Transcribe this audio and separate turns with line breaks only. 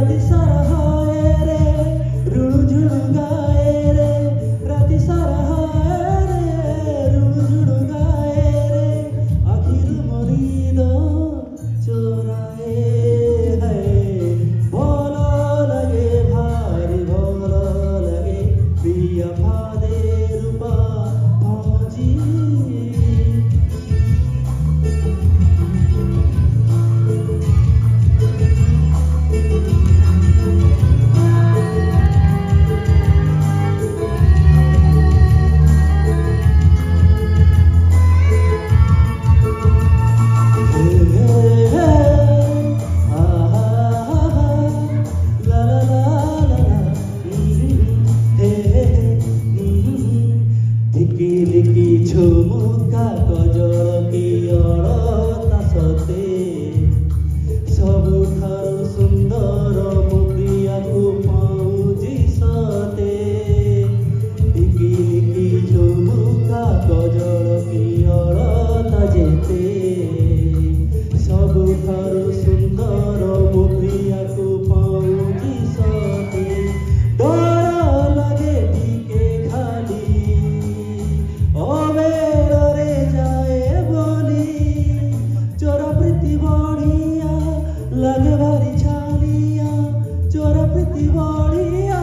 राति सारा हाय रे रुणु झुणु गाए रे राति सारा हाय रे रुणु झुणु गाए रे आखिर मरीद चोराए है भलो लगे भारी भलो लगे प्रिया फादे रूपा भौजी लिखी झुमुका कजल की अलता सते सबुठारु सुंदर मो प्रिया को पाउजी सते लिखी लिखी झुमुका कजल की अलता जेते सबुठारु सुंदर मो प्रिया को पाउजी सते डर लगे टिके खाली अबेरे जाए बोली चोरा प्रीति बढ़िया लगे भारी छालिया चोरा प्रीति बढ़िया